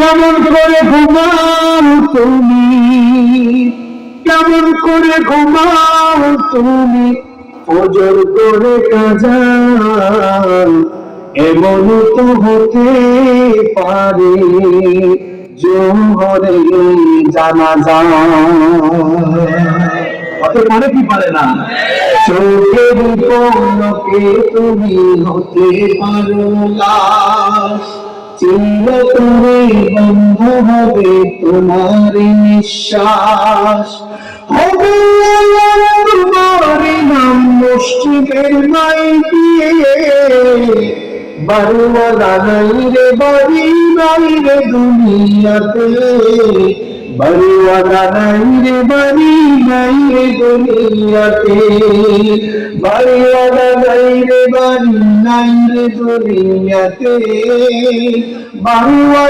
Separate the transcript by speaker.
Speaker 1: কেমন করে ঘুমাও তুমি, কেমন করে ঘুমাও তুমি, ফজর করে কাজা, এমন তো হতে পারে জোহরে জানাজা। হতে পারে কি পারে না? চোখের পলকে তুমি হতে পারো লাশ, চিরতরে বন্ধ হবে তোমার নিঃশ্বাস। হবে তোমার নাম মসজিদের মাইকে, বাড়িওয়ালা নাই রে বাড়ি, নাই রে দুনিয়াতে, বাড়িওয়ালা নাই রে বাড়ি, নাই রে দুনিয়াতে, বাড়িওয়ালা নাই রে বাড়ি, নাই রে দুনিয়াতে, বাড়িওয়ালা